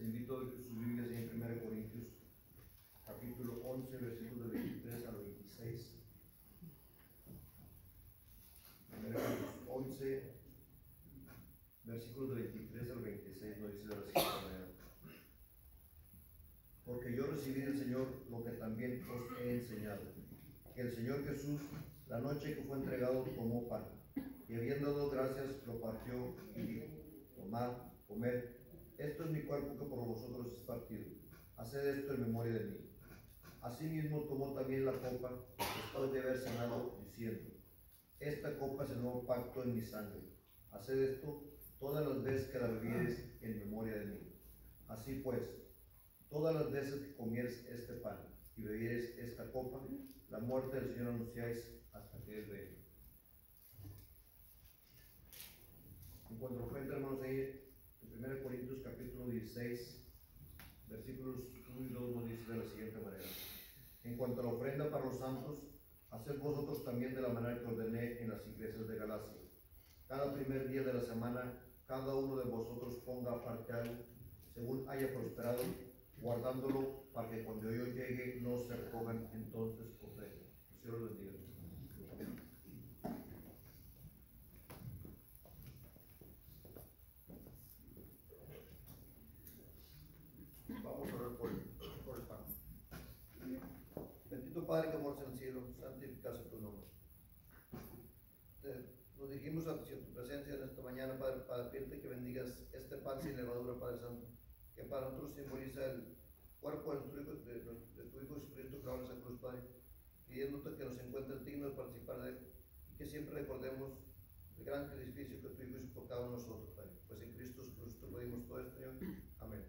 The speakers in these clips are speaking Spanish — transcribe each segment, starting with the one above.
invito a que sus Biblias en 1 Corintios, capítulo 11, versículos de 23 al 26. 1 Corintios 11, versículos de 23 al 26, nos dice de la siguiente manera: porque yo recibí del Señor lo que también os he enseñado, que el Señor Jesús, la noche que fue entregado, tomó pan, y habiendo dado gracias, lo partió y dijo: tomad, comed, esto es mi cuerpo que por vosotros es partido, haced esto en memoria de mí. Asimismo tomó también la copa, después de haber cenado, diciendo: esta copa es el nuevo pacto en mi sangre, haced esto todas las veces que la bebiereis en memoria de mí. Así pues, todas las veces que comieres este pan y bebieres esta copa, la muerte del Señor anunciáis hasta que Él venga. En cuanto a la ofrenda, hermanos, ahí en 1 Corintios capítulo 16, versículos 1 y 2 nos dice de la siguiente manera: en cuanto a la ofrenda para los santos, haced vosotros también de la manera que ordené en las iglesias de Galacia. Cada primer día de la semana, cada uno de vosotros ponga aparte algo, según haya prosperado, guardándolo para que cuando yo llegue no se recojan entonces ofrenda. El Señor los bendiga. Vamos a orar por el pan. Bendito Padre que moras en el cielo, santificado sea tu nombre. Nos dirigimos a tu presencia en esta mañana, Padre, para pedirte que bendigas este pan sin levadura, Padre Santo, que para nosotros simboliza el cuerpo de tu Hijo Jesucristo clavado en esa cruz, Padre, pidiéndote que nos encuentres dignos de participar de él y que siempre recordemos el gran sacrificio que tu Hijo hizo por cada uno de nosotros, Padre. Pues en Cristo Jesús te pedimos todo esto, Señor. Amén.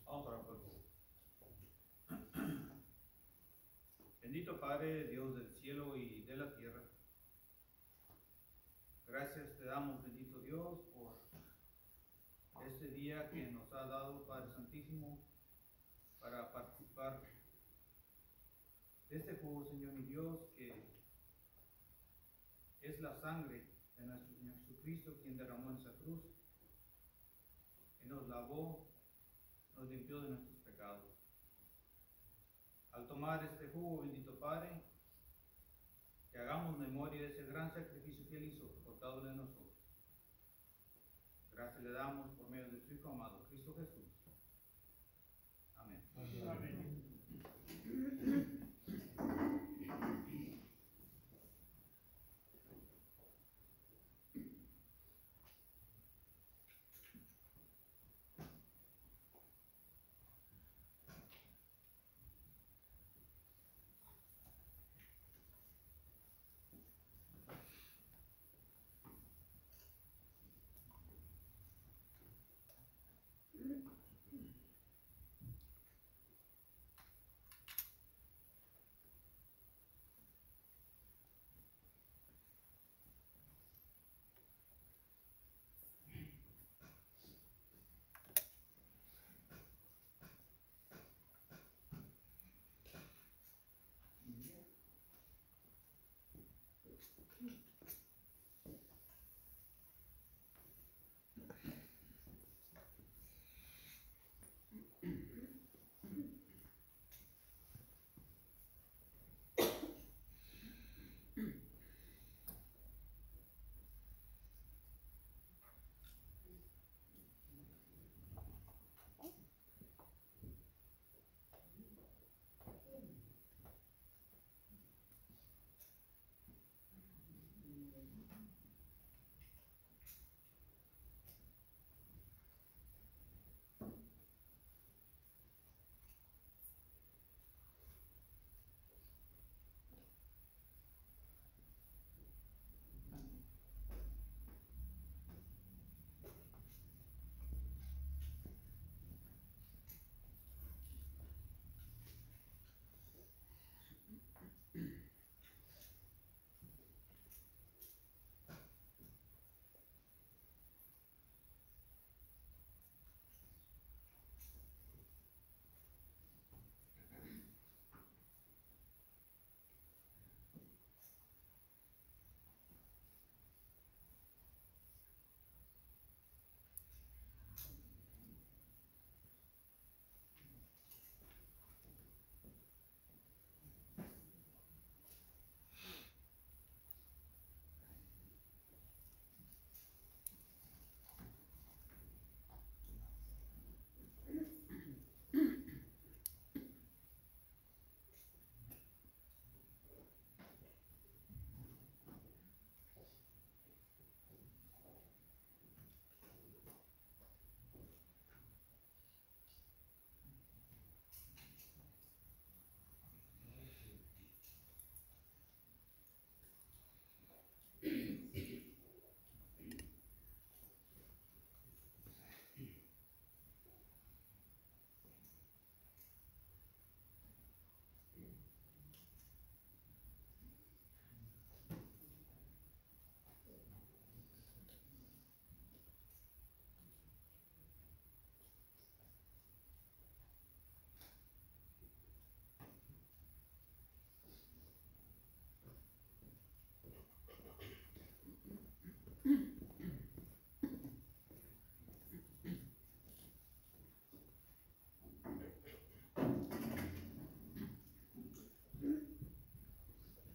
Vamos a orar por favor. Bendito Padre, Dios del cielo y de la tierra, gracias te damos, bendito Dios, por este día que nos ha dado, Padre Santísimo, para participar de este jugo, Señor mi Dios, que es la sangre de nuestro Señor Jesucristo, quien derramó en esa cruz, que nos lavó, nos limpió de nuestros pecados. Al tomar este jugo, bendito Padre, que hagamos memoria de ese gran sacrificio que Él hizo por cada uno de nosotros. Gracias le damos por medio de su Hijo amado, Cristo Jesús. Amén. Amén.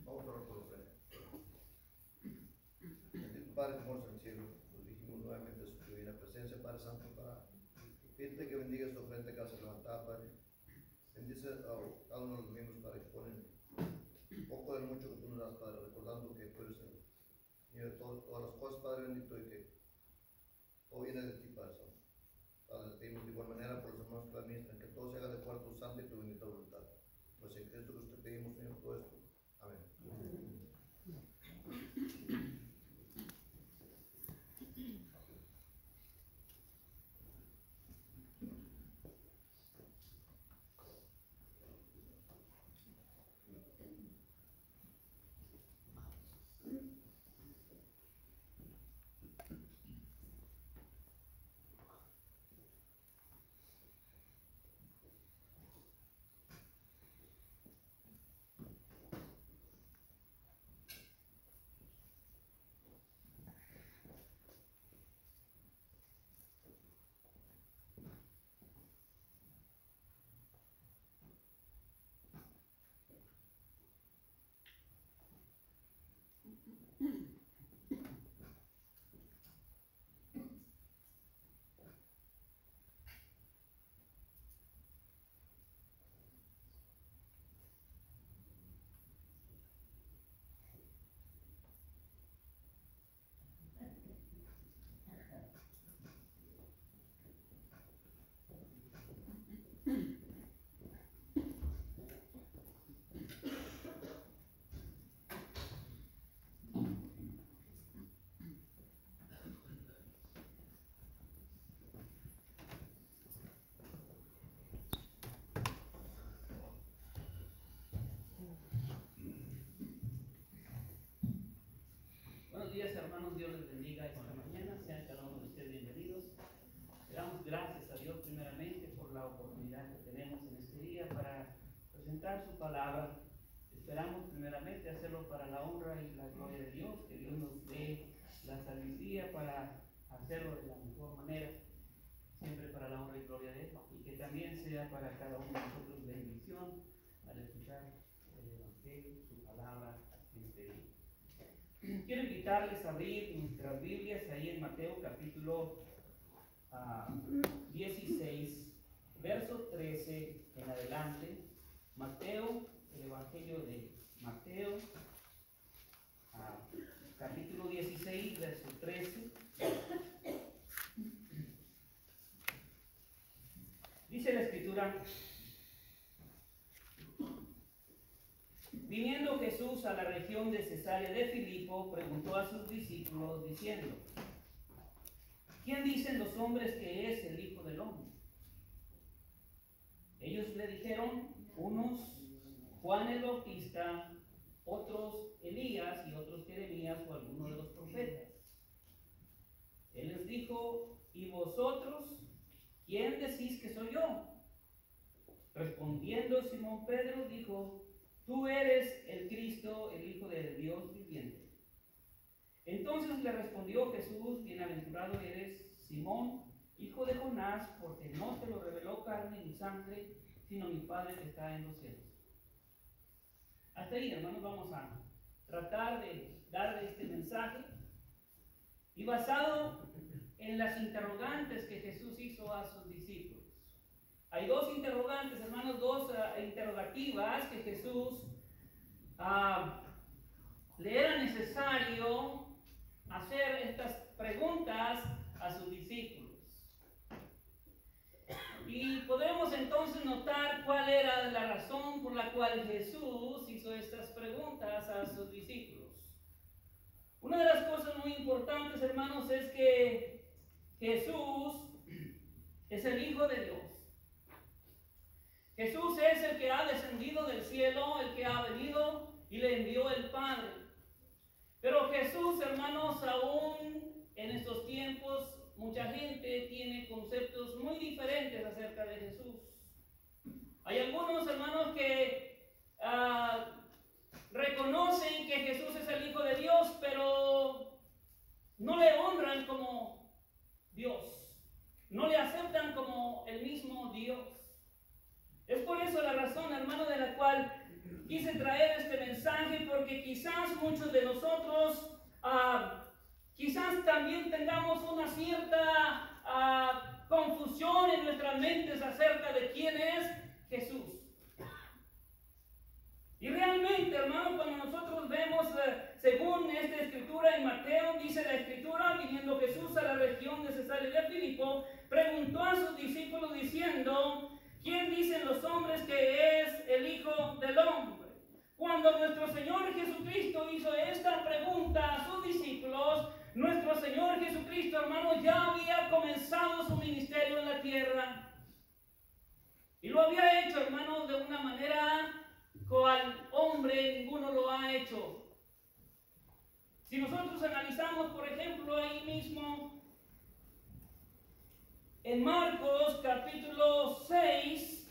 Vamos a orar por ofrenda. Bendito Padre, como estás en el cielo, nos dijimos nuevamente a su divina presencia, Padre Santo, para pedirte que bendiga esta ofrenda que hace levantada, Padre. Bendice a cada uno de los miembros, Padre, que ponen poco del mucho que tú nos das, Padre, recordando que tú eres el Señor de todas las cosas, Padre bendito, y que todo viene de ti, Padre Santo. Padre, te pedimos de igual manera por los hermanos que lo administran, que todo se haga de acuerdo a tu santa y tu bendita voluntad. Pues en Cristo que te pedimos, Señor, todo esto. Amén. Buenos días, hermanos, Dios les bendiga esta mañana, sean cada uno de ustedes bienvenidos. Le damos gracias a Dios primeramente por la oportunidad que tenemos en este día para presentar su palabra. Esperamos primeramente hacerlo para la honra y la gloria de Dios, que Dios nos dé la sabiduría para hacerlo de la mejor manera, siempre para la honra y gloria de Él, y que también sea para cada uno de nosotros bendición al escuchar el Evangelio, su palabra en este día. Quiero invitarles a abrir nuestras Biblias ahí en Mateo capítulo 16, verso 13 en adelante. Mateo, el Evangelio de Mateo, capítulo 16, verso 13. Dice la Escritura: viniendo Jesús a la región de Cesarea de Filipo, preguntó a sus discípulos diciendo: ¿quién dicen los hombres que es el Hijo del Hombre? Ellos le dijeron: unos Juan el Bautista, otros Elías y otros Jeremías o alguno de los profetas. Él les dijo: ¿y vosotros quién decís que soy yo? Respondiendo Simón Pedro dijo: tú eres el Cristo, el Hijo del Dios viviente. Entonces le respondió Jesús: bienaventurado eres, Simón, hijo de Jonás, porque no te lo reveló carne ni sangre, sino mi Padre que está en los cielos. Hasta ahí, hermanos, vamos a tratar de darle este mensaje, y basado en las interrogantes que Jesús hizo a sus discípulos. Hay dos interrogantes, hermanos, dos interrogativas que Jesús le era necesario hacer estas preguntas a sus discípulos. Y podemos entonces notar cuál era la razón por la cual Jesús hizo estas preguntas a sus discípulos. Una de las cosas muy importantes, hermanos, es que Jesús es el Hijo de Dios. Jesús es el que ha descendido del cielo, el que ha venido y le envió el Padre. Pero Jesús, hermanos, aún en estos tiempos, mucha gente tiene conceptos muy diferentes acerca de Jesús. Hay algunos, hermanos, que reconocen que Jesús es el Hijo de Dios, pero no le honran como Dios. No le aceptan como el mismo Dios. Es por eso la razón, hermano, de la cual quise traer este mensaje, porque quizás muchos de nosotros, quizás también tengamos una cierta confusión en nuestras mentes acerca de quién es Jesús. Y realmente, hermano, cuando nosotros vemos, según esta escritura en Mateo, dice la escritura: viniendo Jesús a la región de Cesarea de Filipo, preguntó a sus discípulos diciendo: ¿quién dicen los hombres que es el Hijo del Hombre? Cuando nuestro Señor Jesucristo hizo esta pregunta a sus discípulos, nuestro Señor Jesucristo, hermano, ya había comenzado su ministerio en la tierra. Y lo había hecho, hermano, de una manera cual hombre ninguno lo ha hecho. Si nosotros analizamos, por ejemplo, ahí mismo en Marcos capítulo 6,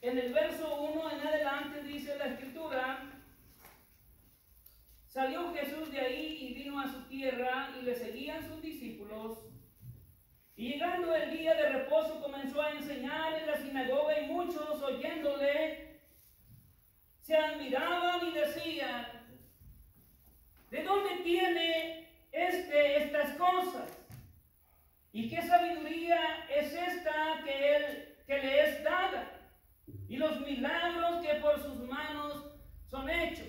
en el verso 1 en adelante dice la escritura: salió Jesús de ahí y vino a su tierra, y le seguían sus discípulos. Y llegando el día de reposo comenzó a enseñar en la sinagoga y muchos oyéndole se admiraban y decían, ¿de dónde tiene estas cosas? ¿Y qué sabiduría es esta que le es dada? Y los milagros que por sus manos son hechos.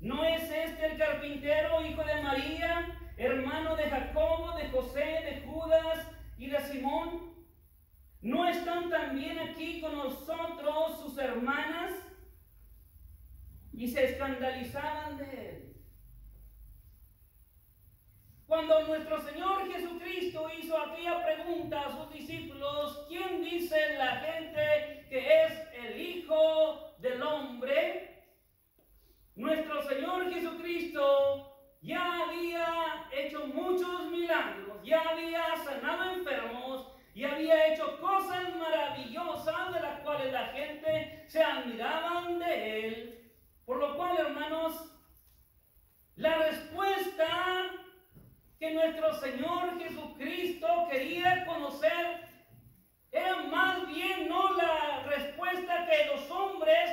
¿No es este el carpintero, hijo de María, hermano de Jacobo, de José, de Judas y de Simón? ¿No están también aquí con nosotros sus hermanas? Y se escandalizaban de él. Cuando nuestro Señor Jesucristo hizo aquella pregunta a sus discípulos, ¿quién dice la gente que es el Hijo del Hombre? Nuestro Señor Jesucristo ya había hecho muchos milagros, ya había sanado enfermos, y había hecho cosas maravillosas de las cuales la gente se admiraban de él. Por lo cual, hermanos, la respuesta que nuestro Señor Jesucristo quería conocer era más bien no la respuesta que los hombres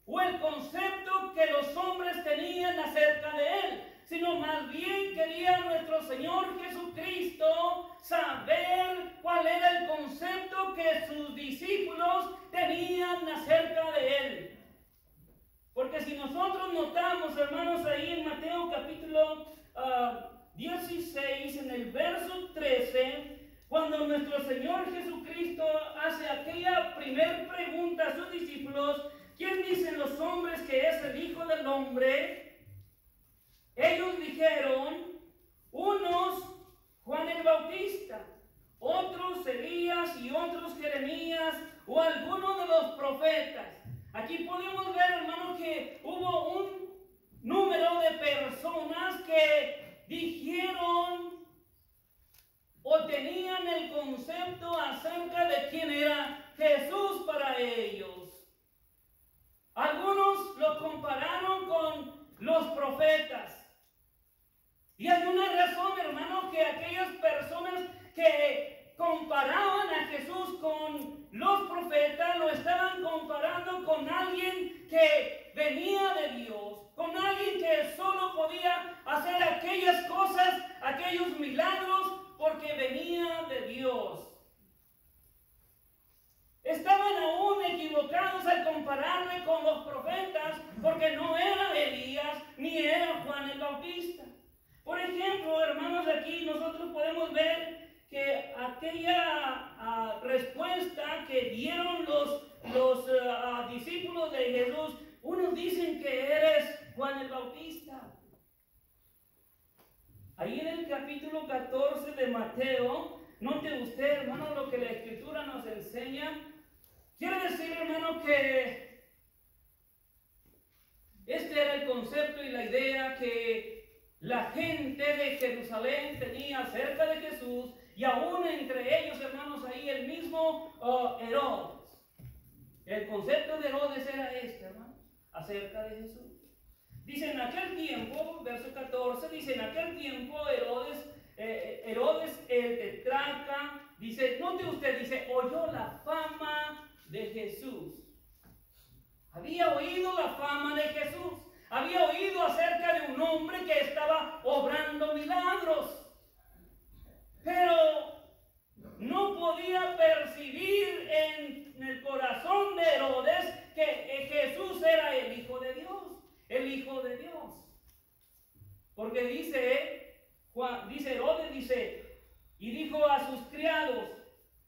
o el concepto que los hombres tenían acerca de él, sino más bien quería nuestro Señor Jesucristo saber cuál era el concepto que sus discípulos tenían acerca de él. Porque si nosotros notamos, hermanos, ahí en Mateo capítulo 16, en el verso 13, cuando nuestro Señor Jesucristo hace aquella primer pregunta a sus discípulos, ¿quién dicen los hombres que es el Hijo del Hombre? Ellos dijeron, unos Juan el Bautista, otros Elías y otros Jeremías o alguno de los profetas. Aquí podemos ver, hermanos, que hubo un número de personas que dijeron o tenían el concepto acerca de quién era Jesús para ellos. Algunos lo compararon con los profetas. Y hay una razón, hermano, que aquellas personas que comparaban a Jesús con los profetas lo estaban comparando con alguien que venía de Dios, con alguien que solo podía hacer aquellas cosas, aquellos milagros, porque venía de Dios. Estaban aún equivocados al compararle con los profetas, porque no era Elías ni era Juan el Bautista. Por ejemplo, hermanos, aquí nosotros podemos ver que aquella respuesta que dieron los discípulos de Jesús, unos dicen que eres Juan el Bautista. Ahí en el capítulo 14 de Mateo, note usted, hermano, lo que la Escritura nos enseña. Quiere decir, hermano, que este era el concepto y la idea que la gente de Jerusalén tenía acerca de Jesús, y aún entre ellos, hermanos, ahí el mismo Herodes. El concepto de Herodes era este, hermanos, acerca de Jesús. Dice en aquel tiempo, verso 14, dice en aquel tiempo Herodes el tetrarca, dice, note usted, dice, oyó la fama de Jesús. Había oído la fama de Jesús. Había oído acerca de un hombre que estaba obrando milagros. Pero no podía percibir en el corazón de Herodes que Jesús era el Hijo de Dios. El Hijo de Dios. Porque dice Herodes, dice, y dijo a sus criados,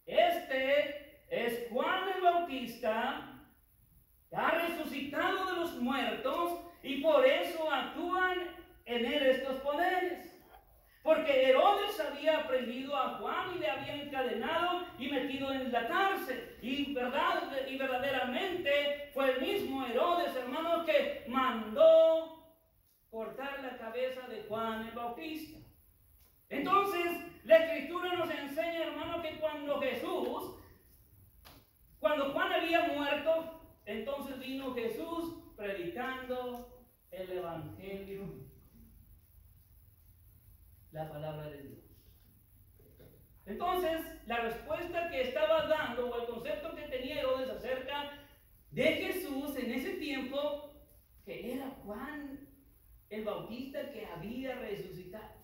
este es Juan el Bautista, que ha resucitado de los muertos, y por eso actúan en él estos poderes. Porque Herodes había prendido a Juan y le había encadenado y metido en la cárcel. Y verdaderamente fue el mismo Herodes, hermano, que mandó cortar la cabeza de Juan el Bautista. Entonces, la Escritura nos enseña, hermano, que cuando Juan había muerto, entonces vino Jesús predicando el Evangelio, la palabra de Dios. Entonces, la respuesta que estaba dando o el concepto que tenía Herodes acerca de Jesús en ese tiempo, que era Juan el Bautista que había resucitado,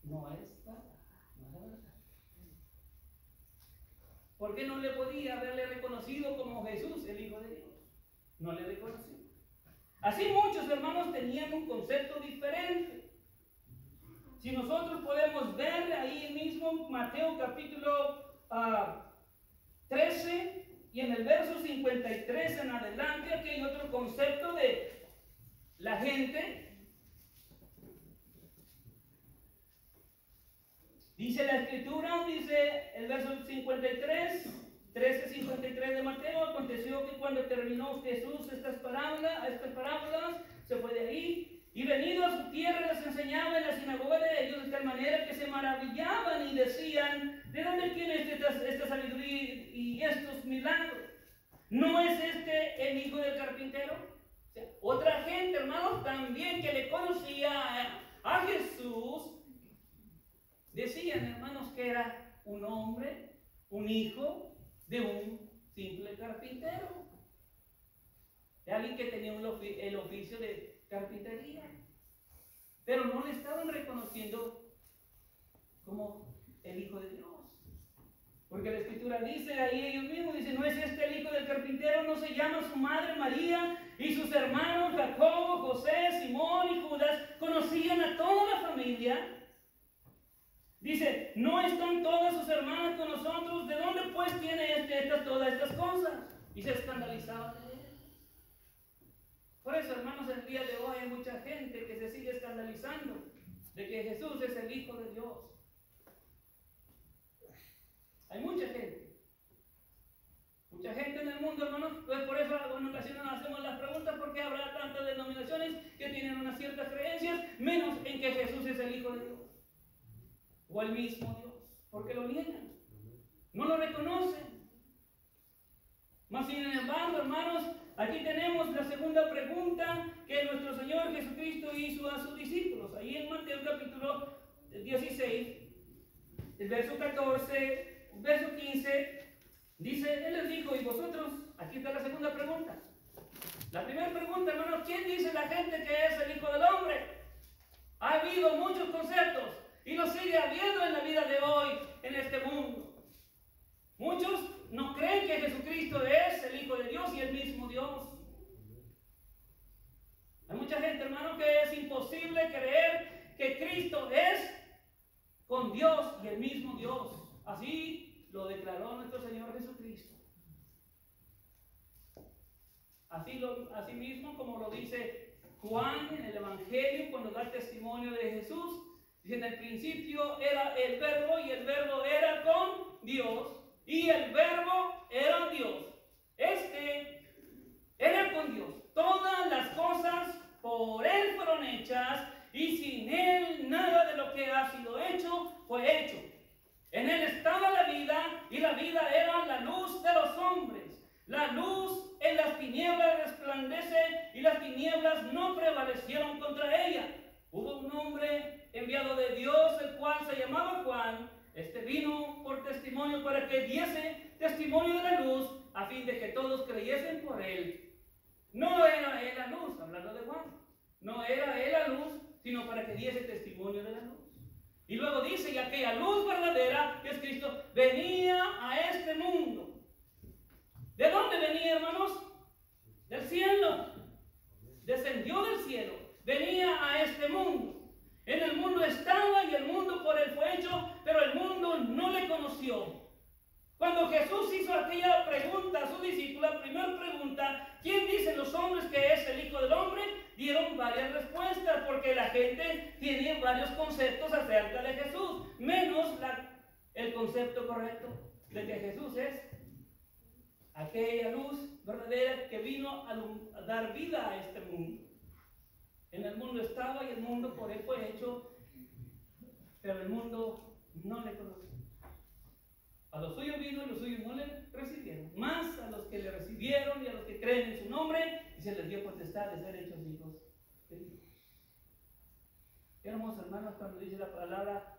no es verdad, no es verdad. ¿Por qué no le podía haberle reconocido como Jesús, el Hijo de Dios? No le reconoció. Así muchos hermanos tenían un concepto diferente. Si nosotros podemos ver ahí mismo Mateo capítulo 13 y en el verso 53 en adelante, aquí hay otro concepto de la gente. Dice la escritura, dice el verso 53, 13:53 de Mateo: aconteció que cuando terminó Jesús estas parábolas, se fue de ahí. Y venido a su tierra les enseñaba en la sinagoga de ellos, de tal manera que se maravillaban y decían: ¿de dónde tiene esta sabiduría y estos milagros? ¿No es este el hijo del carpintero? O sea, otra gente, hermanos, también que le conocía a Jesús, decían, hermanos, que era un hombre, un hijo de un simple carpintero, de alguien que tenía el oficio de carpintería, pero no le estaban reconociendo como el Hijo de Dios, porque la escritura dice ahí ellos mismos, dice: ¿no es este el hijo del carpintero? ¿No se llama su madre María y sus hermanos Jacobo, José, Simón y Judas? Conocían a toda la familia. Dice: ¿no están todas sus hermanas con nosotros? ¿De dónde pues tiene todas estas cosas? Y se escandalizaban de él. Por eso, hermanos, el día de hoy hay mucha gente que se sigue escandalizando de que Jesús es el Hijo de Dios. Hay mucha gente en el mundo, hermanos. Pues por eso en ocasiones nos hacemos las preguntas: ¿por qué habrá tantas denominaciones que tienen unas ciertas creencias, menos en que Jesús es el Hijo de Dios o el mismo Dios? Porque lo niegan, no lo reconocen. Mas sin embargo, hermanos, aquí tenemos la segunda pregunta que nuestro Señor Jesucristo hizo a sus discípulos. Ahí en Mateo capítulo 16, el verso 14, el verso 15, dice: Él les dijo: ¿y vosotros? Aquí está la segunda pregunta. La primera pregunta, hermanos: ¿quién dice la gente que es el Hijo del Hombre? Ha habido muchos conceptos y lo sigue habiendo en la vida de hoy, en este mundo. Muchos no creen que Jesucristo es el Hijo de Dios y el mismo Dios. Hay mucha gente, hermano, que es imposible creer que Cristo es con Dios y el mismo Dios. Así lo declaró nuestro Señor Jesucristo. Así mismo como lo dice Juan en el Evangelio cuando da testimonio de Jesús. Dice: en el principio era el Verbo y el Verbo era con Dios y el Verbo era Dios. Este era con Dios. Todas las cosas por Él fueron hechas y sin Él nada de lo que ha sido hecho fue hecho. En Él estaba la vida y la vida era la luz de los hombres. La luz en las tinieblas resplandece y las tinieblas no prevalecieron contra ella. Hubo un hombre enviado de Dios, el cual se llamaba Juan. Este vino por testimonio para que diese testimonio de la luz, a fin de que todos creyesen por él. No era él la luz, hablando de Juan. No era él la luz, sino para que diese testimonio de la luz. Y luego dice: y aquella luz verdadera, que es Cristo, venía a este mundo. ¿De dónde venía, hermanos? Del cielo. Descendió del cielo. Venía a este mundo. En el mundo estaba y el mundo por él fue hecho, pero el mundo no le conoció. Cuando Jesús hizo aquella pregunta a sus discípulos, la primera pregunta: ¿quién dicen los hombres que es el Hijo del Hombre? Dieron varias respuestas, porque la gente tiene varios conceptos acerca de Jesús, menos el concepto correcto de que Jesús es aquella luz verdadera que vino a dar vida a este mundo. En el mundo estaba y el mundo por él fue hecho, pero el mundo no le conoció. A los suyos vino y los suyos no le recibieron. Más a los que le recibieron y a los que creen en su nombre, y se les dio potestad de ser hechos hijos de Dios. Qué hermoso, hermanos, cuando dice la palabra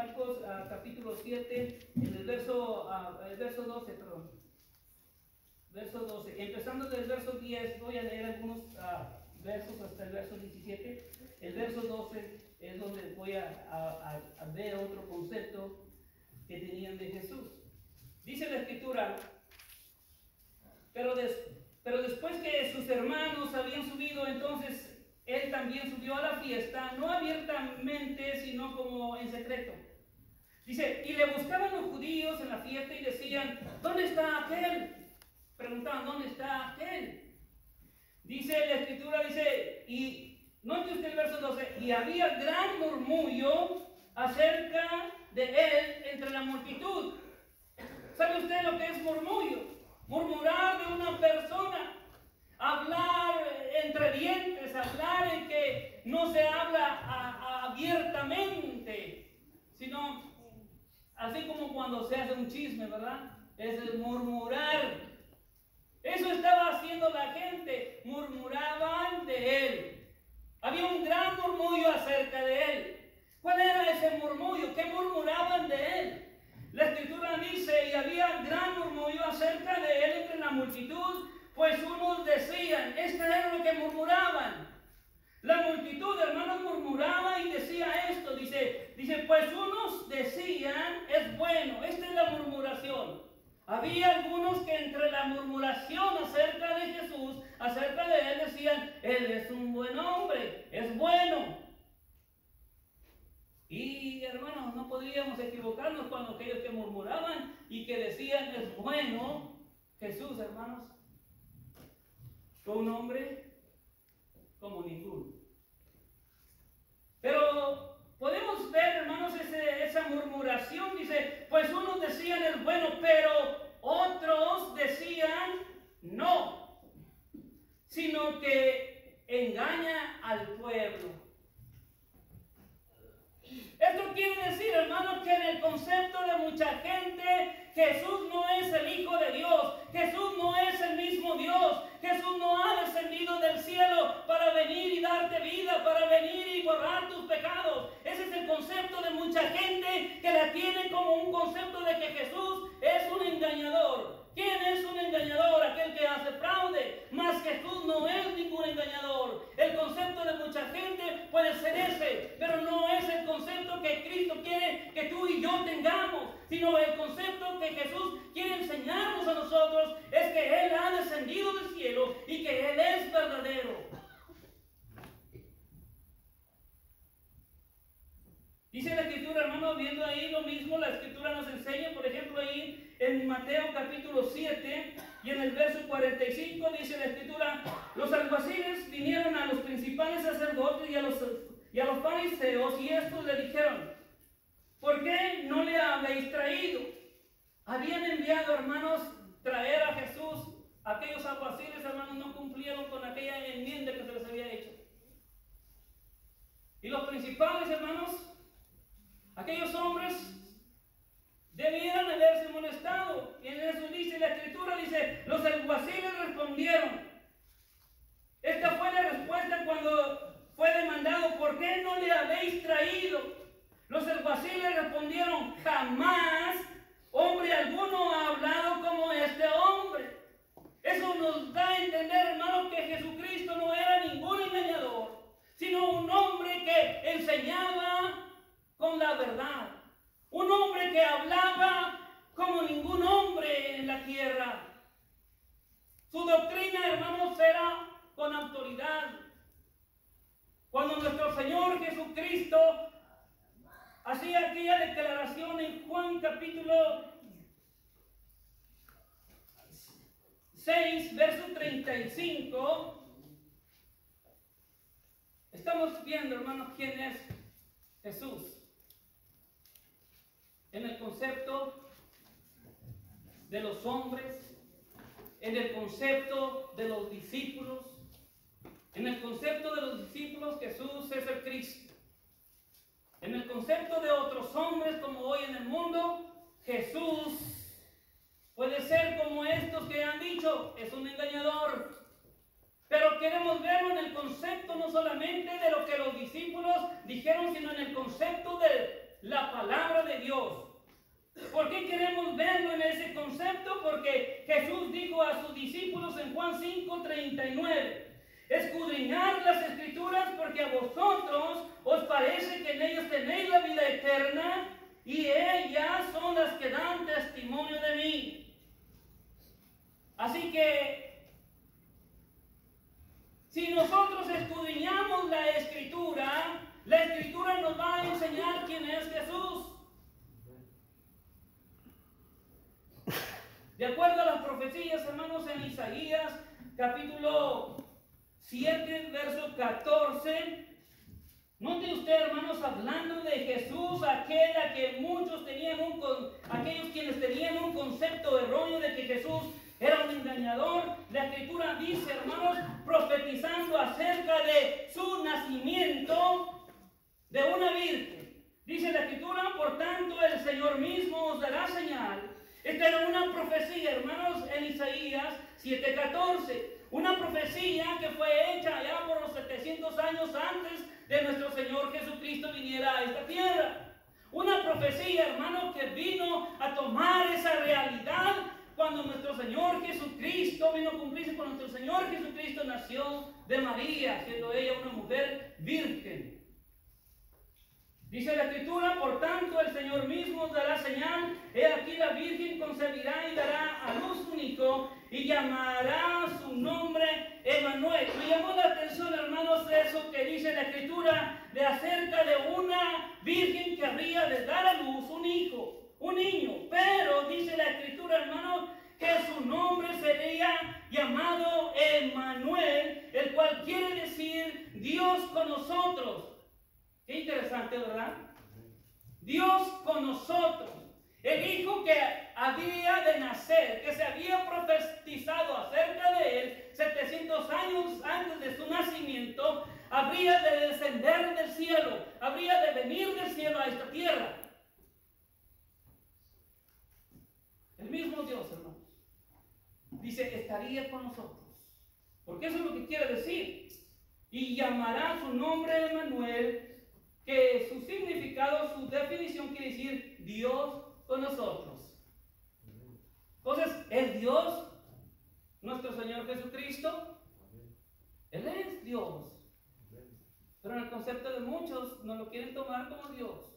Marcos capítulo 7, en el verso 12, perdón. Verso 12. Empezando del verso 10, voy a leer algunos versos hasta el verso 17. El verso 12 es donde voy a ver otro concepto que tenían de Jesús. Dice la Escritura, pero después que sus hermanos habían subido, entonces él también subió a la fiesta, no abiertamente, sino como en secreto. Dice, y le buscaban los judíos en la fiesta y decían, ¿dónde está aquel? Preguntaban, ¿dónde está aquel? Dice la Escritura, dice, y note usted el verso 12, y había gran murmullo acerca de él entre la multitud. ¿Sabe usted lo que es murmullo? Murmurar de una persona, hablar entre dientes, hablar en que no se habla abiertamente, sino así como cuando se hace un chisme, ¿verdad? Es el murmurar. Eso estaba haciendo la gente, murmuraban de él. Había un gran murmullo acerca de él. ¿Cuál era ese murmullo? ¿Qué murmuraban de él? La Escritura dice, y había gran murmullo acerca de él entre la multitud, pues unos decían, esto era lo que murmuraban. La multitud, hermanos, murmuraba y decía esto, dice, pues unos decían, es bueno, esta es la murmuración. Había algunos que entre la murmuración acerca de Jesús, acerca de él, decían, él es un buen hombre, es bueno. Y hermanos, no podríamos equivocarnos cuando aquellos que murmuraban y que decían, es bueno, Jesús, hermanos, fue un hombre como ninguno. Pero podemos ver, hermanos, esa murmuración, dice, pues unos decían es bueno, pero otros decían no, sino que engaña al pueblo. Esto quiere decir, hermanos, que en el concepto de mucha gente, Jesús no es el Hijo de Dios, Jesús no es el mismo Dios, Jesús no ha descendido del cielo para venir y darte vida, para venir y borrar tus pecados. Ese es el concepto de mucha gente que la tiene como un concepto de que Jesús es un engañador. ¿Quién es un engañador? Aquel que hace fraude. Mas Jesús no es ningún engañador. El concepto de mucha gente puede ser ese, pero no es el concepto que Cristo quiere que tú y yo tengamos, sino el concepto que Jesús quiere enseñarnos a nosotros es que Él ha descendido del cielo y que Él es verdadero. Dice la Escritura, hermano, viendo ahí lo mismo, la Escritura nos enseña, por ejemplo, ahí en Mateo capítulo 7 y en el verso 45 dice la Escritura, los alguaciles vinieron a los principales sacerdotes y a los fariseos y estos le dijeron, ¿por qué no le habéis traído? Habían enviado, hermanos, traer a Jesús. Aquellos alguaciles, hermanos, no cumplieron con aquella enmienda que se les había hecho. Y los principales, hermanos, aquellos hombres debieran haberse molestado. Y en eso dice la Escritura, dice, los alguaciles respondieron. Esta fue la respuesta cuando fue demandado, ¿por qué no le habéis traído? Los alguaciles respondieron, jamás hombre alguno ha hablado como este hombre. Eso nos da a entender, hermanos, que Jesucristo no era ningún engañador, sino un hombre que enseñaba con la verdad. Un hombre que hablaba como ningún hombre en la tierra. Su doctrina, hermanos, era con autoridad. Cuando nuestro Señor Jesucristo hacía aquella declaración en Juan capítulo 6, verso 35, estamos viendo, hermanos, quién es Jesús. En el concepto de los hombres, en el concepto de los discípulos, en el concepto de los discípulos, Jesús es el Cristo. En el concepto de otros hombres como hoy en el mundo, Jesús puede ser como estos que han dicho, es un engañador. Pero queremos verlo en el concepto no solamente de lo que los discípulos dijeron, sino en el concepto la palabra de Dios. ¿Por qué queremos verlo en ese concepto? Porque Jesús dijo a sus discípulos en Juan 5:39, escudriñad las escrituras porque a vosotros os parece que en ellas tenéis la vida eterna y ellas son las que dan testimonio de mí. Así que si nosotros escudriñamos la escritura nos va a enseñar quién es Jesús. De acuerdo a las profecías, hermanos, en Isaías capítulo 7, verso 14, note usted, hermanos, hablando de Jesús, aquel a que muchos tenían aquellos quienes tenían un concepto erróneo de que Jesús era un engañador. La escritura dice, hermanos, profetizando acerca de su nacimiento de una virgen. Dice la escritura, por tanto el Señor mismo os dará señal. Esta era una profecía, hermanos, en Isaías 7:14. Una profecía que fue hecha ya por los 700 años antes de nuestro Señor Jesucristo viniera a esta tierra. Una profecía, hermanos, que vino a tomar esa realidad cuando nuestro Señor Jesucristo vino a cumplirse, cuando nuestro Señor Jesucristo nació de María, siendo ella una mujer virgen. Dice la escritura, por tanto el Señor mismo os dará señal, he aquí la virgen concebirá y dará a luz un hijo y llamará su nombre Emmanuel. Me llamó la atención, hermanos, eso que dice la escritura de acerca de una virgen que habría de dar a luz un hijo, un niño. Pero dice la escritura, hermanos, que su nombre sería llamado Emmanuel, el cual quiere decir Dios con nosotros. Qué interesante, ¿verdad? Dios con nosotros. El hijo que había de nacer, que se había profetizado acerca de él 700 años antes de su nacimiento, habría de descender del cielo, habría de venir del cielo a esta tierra. El mismo Dios, hermanos, dice, estaría con nosotros. Porque eso es lo que quiere decir. Y llamará su nombre Emmanuel, que su significado, su definición quiere decir Dios con nosotros. Entonces, ¿es Dios nuestro Señor Jesucristo? Él es Dios. Pero en el concepto de muchos no lo quieren tomar como Dios.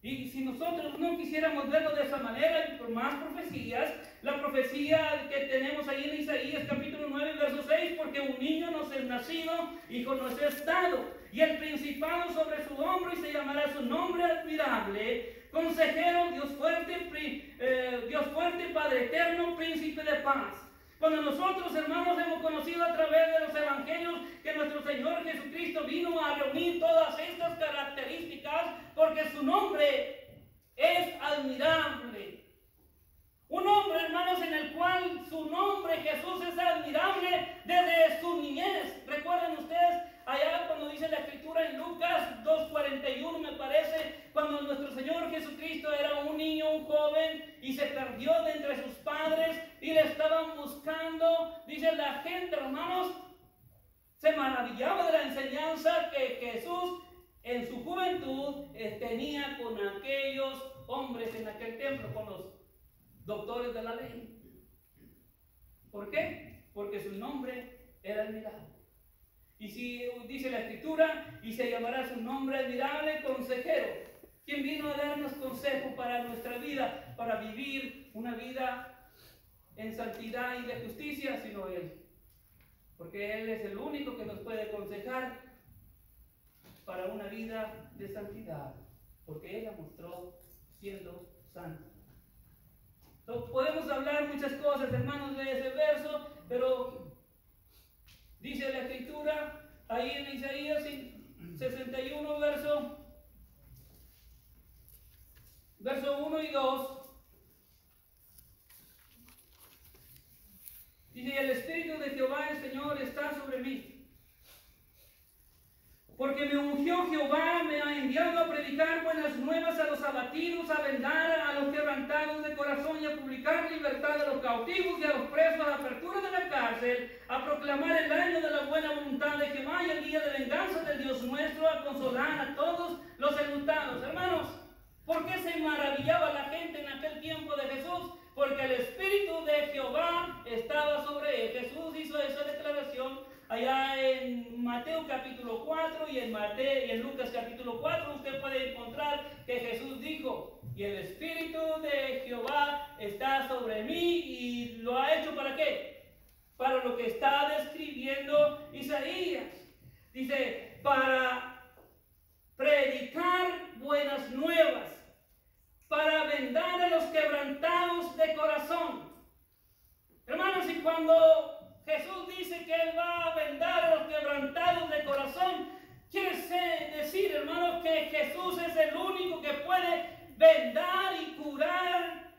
Y si nosotros no quisiéramos verlo de esa manera, y por más profecías, la profecía que tenemos ahí en Isaías capítulo 9, verso 6, porque un niño nos es nacido, hijo nos es dado, y el principado sobre su hombro, y se llamará su nombre admirable, consejero, Dios fuerte, Padre eterno, príncipe de paz. Cuando nosotros, hermanos, hemos conocido a través de los evangelios que nuestro Señor Jesucristo vino a reunir todas estas características, porque su nombre es admirable. Un hombre, hermanos, en el cual su nombre Jesús es admirable desde su niñez. ¿Recuerdan ustedes allá cuando dice la escritura en Lucas 2:41, me parece, cuando nuestro Señor Jesucristo era un niño, un joven, y se perdió de entre sus padres y le estaban buscando? Dice la gente, hermanos, se maravillaba de la enseñanza que Jesús en su juventud tenía con aquellos hombres en aquel templo, con los doctores de la ley. ¿Por qué? Porque su nombre era admirable. Y si dice la escritura, y se llamará su nombre admirable, consejero. ¿Quién vino a darnos consejo para nuestra vida, para vivir una vida en santidad y de justicia? Sino Él. Porque Él es el único que nos puede aconsejar para una vida de santidad. Porque Él la mostró siendo santo. Entonces, podemos hablar muchas cosas, hermanos, de ese verso, pero dice la escritura ahí en Isaías 61, verso 1 y 2. Dice, el Espíritu de Jehová el Señor está sobre mí, porque me ungió Jehová, me ha enviado a predicar buenas nuevas a los abatidos, a vendar a los quebrantados de corazón y a publicar notificar libertad a los cautivos y a los presos, a apertura de la cárcel, a proclamar el año de la buena voluntad de Jehová y el día de venganza del Dios nuestro, a consolar a todos los enlutados. Hermanos, ¿por qué se maravillaba la gente en aquel tiempo de Jesús? Porque el Espíritu de Jehová estaba sobre él. Jesús hizo esa declaración allá en Mateo capítulo 4 y en Lucas capítulo 4 usted puede encontrar que Jesús dijo: y el Espíritu de Jehová está sobre mí, y lo ha hecho ¿para qué? Para lo que está describiendo Isaías. Dice, para predicar buenas nuevas, para vendar a los quebrantados de corazón. Hermanos, y cuando Jesús dice que Él va a vendar a los quebrantados de corazón, quiere decir, hermanos, que Jesús es el único que puede vendar y curar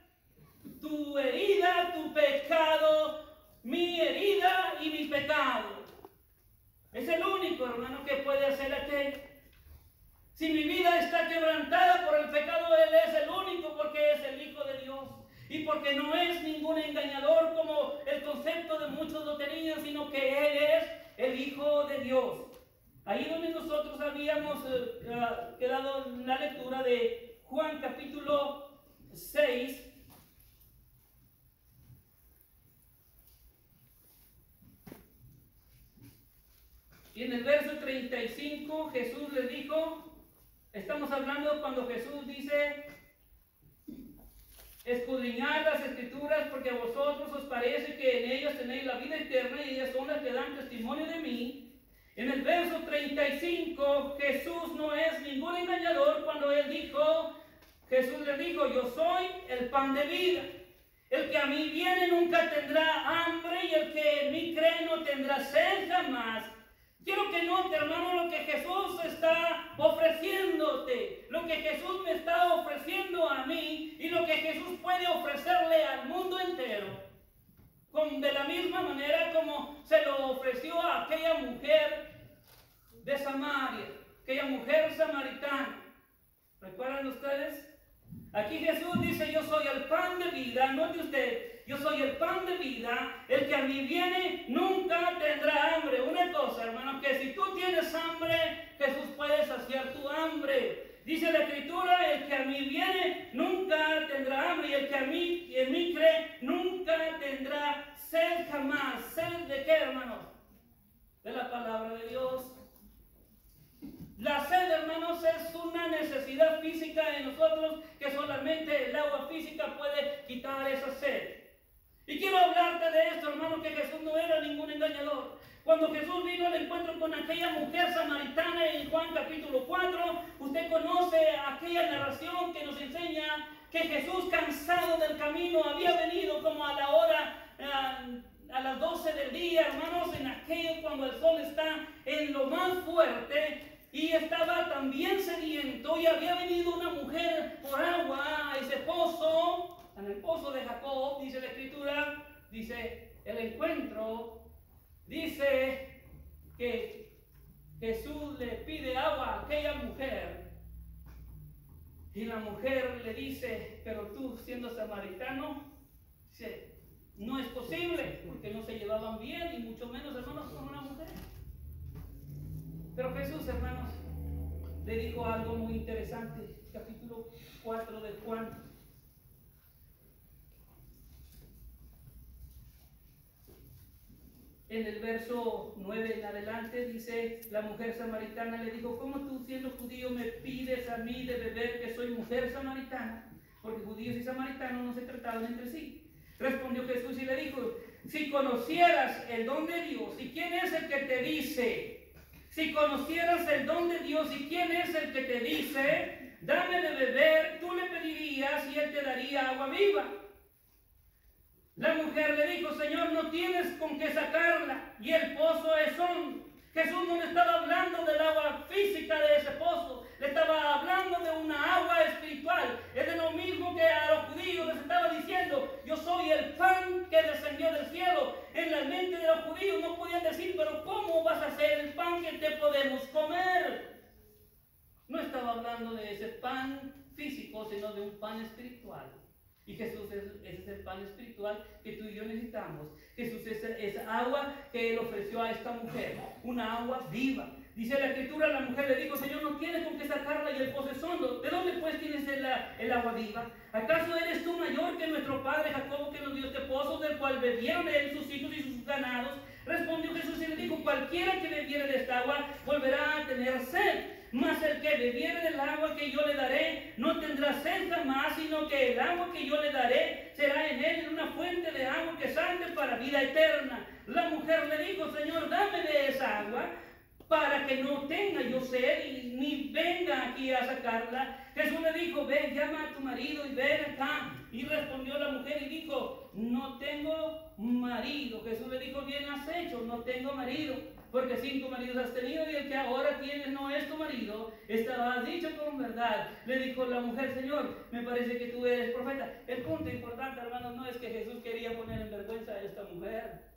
tu herida, tu pecado, mi herida y mi pecado. Es el único, hermano, que puede hacer aquello. Si mi vida está quebrantada por el pecado, Él es el único, porque es el Hijo de Dios. Y porque no es ningún engañador como el concepto de muchos lo tenían, sino que Él es el Hijo de Dios. Ahí donde nosotros habíamos quedado en la lectura de Juan capítulo 6. Y en el verso 35 Jesús les dijo, estamos hablando cuando Jesús dice: escudriñad las Escrituras, porque a vosotros os parece que en ellas tenéis la vida eterna, y ellas son las que dan testimonio de mí. En el verso 35 Jesús no es ningún engañador cuando Jesús les dijo: yo soy el pan de vida. El que a mí viene nunca tendrá hambre, y el que en mí cree no tendrá sed jamás. Quiero que note, hermano, lo que Jesús está ofreciéndote, lo que Jesús me está ofreciendo a mí y lo que Jesús puede ofrecerle al mundo entero. De la misma manera como se lo ofreció a aquella mujer de Samaria, aquella mujer samaritana. ¿Recuerdan ustedes? Aquí Jesús dice: yo soy el pan de vida. Note usted, yo soy el pan de vida. El que a mí viene nunca tendrá hambre. Una cosa, hermano, que si tú tienes hambre, Jesús puede saciar tu hambre. Dice la Escritura: el que a mí viene nunca tendrá hambre, y el que en mí cree nunca tendrá sed jamás. ¿Sed de qué, hermano? De la palabra de Dios. La sed, hermanos, es una necesidad física en nosotros que solamente el agua física puede quitar esa sed. Y quiero hablarte de esto, hermano, que Jesús no era ningún engañador. Cuando Jesús vino al encuentro con aquella mujer samaritana en Juan capítulo 4, usted conoce aquella narración que nos enseña que Jesús, cansado del camino, había venido como a la hora, a las 12 del día, hermanos, en aquello cuando el sol está en lo más fuerte. Y estaba también sediento, y había venido una mujer por agua a ese pozo, en el pozo de Jacob, dice la Escritura, dice el encuentro, dice que Jesús le pide agua a aquella mujer, y la mujer le dice: pero tú, siendo samaritano, dice, no es posible, porque no se llevaban bien, y mucho menos, hermanos, con una mujer. Pero Jesús, hermanos, le dijo algo muy interesante. Capítulo 4 de Juan. En el verso 9 en adelante dice: la mujer samaritana le dijo: ¿cómo tú, siendo judío, me pides a mí de beber, que soy mujer samaritana? Porque judíos y samaritanos no se trataban entre sí. Respondió Jesús y le dijo: si conocieras el don de Dios, ¿y quién es el que te dice? Si conocieras el don de Dios, ¿y quién es el que te dice: dame de beber? Tú le pedirías y él te daría agua viva. La mujer le dijo: Señor, no tienes con qué sacarla, y el pozo es hondo. Jesús no le estaba hablando del agua física de ese pozo, le estaba hablando de una agua espiritual. Es de lo mismo que a los judíos les estaba diciendo: yo soy el pan que descendió del cielo. En la mente de los judíos no podían decir: pero ¿cómo vas a ser el pan que te podemos comer? No estaba hablando de ese pan físico, sino de un pan espiritual. Y Jesús ese es el pan espiritual que tú y yo necesitamos. Jesús es esa agua que Él ofreció a esta mujer, una agua viva. Dice la Escritura, la mujer le dijo, Señor, no tienes con qué sacarla y el pozo es hondo. ¿De dónde pues tienes el agua viva? ¿Acaso eres tú mayor que nuestro padre Jacobo, que nos dio este pozo, del cual bebieron él, sus hijos y sus ganados? Respondió Jesús y le dijo, cualquiera que bebiere de esta agua volverá a tener sed. Mas el que bebiere del agua que yo le daré no tendrá sed jamás, sino que el agua que yo le daré será en él una fuente de agua que salte para vida eterna. La mujer le dijo, Señor, dame de esa agua para que no tenga yo sed y ni venga aquí a sacarla. Jesús le dijo, ven, llama a tu marido y ven acá. Y respondió la mujer y dijo, no tengo marido. Jesús le dijo, bien has hecho, no tengo marido, porque 5 maridos has tenido y el que ahora tienes no es tu marido. Esto lo has dicho con verdad. Le dijo la mujer, Señor, me parece que tú eres profeta. El punto importante, hermanos, no es que Jesús quería poner en vergüenza a esta mujer.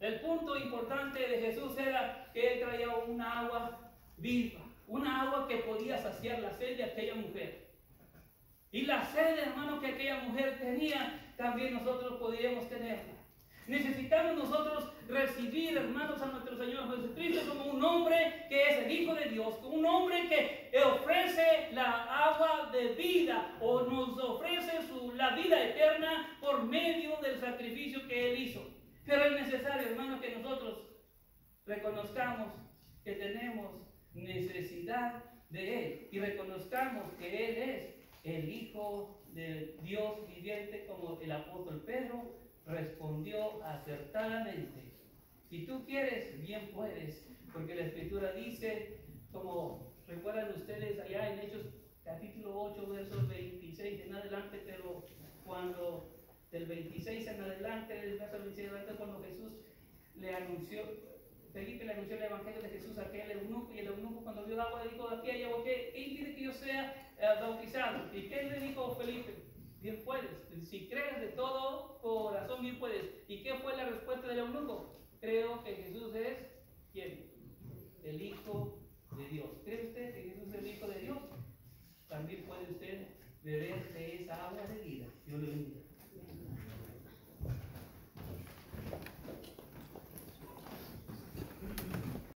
El punto importante de Jesús era que Él traía una agua viva, una agua que podía saciar la sed de aquella mujer. Y la sed, hermano, que aquella mujer tenía, también nosotros podíamos tenerla. Necesitamos nosotros recibir, hermanos, a nuestro Señor Jesucristo como un hombre que es el Hijo de Dios, como un hombre que ofrece la agua de vida o nos ofrece la vida eterna por medio del sacrificio que Él hizo. Pero es necesario, hermano, que nosotros reconozcamos que tenemos necesidad de Él y reconozcamos que Él es el Hijo de Dios viviente, como el apóstol Pedro respondió acertadamente. Si tú quieres, bien puedes, porque la Escritura dice, como recuerdan ustedes allá en Hechos capítulo 8, versos 26 en adelante, pero cuando del 26 en adelante, del verso 26 en adelante, cuando Jesús le anunció, Felipe le anunció el evangelio de Jesús a aquel eunuco, y el eunuco cuando vio el agua le dijo, aquí hay agua, ¿qué impide que yo sea bautizado? ¿Y qué le dijo Felipe? Bien puedes, si crees de todo corazón, bien puedes. ¿Y qué fue la respuesta del eunuco? Creo que Jesús es, ¿quién? El Hijo de Dios. ¿Cree usted que Jesús es el Hijo de Dios? También puede usted beber de esa agua de vida. Dios le bendiga.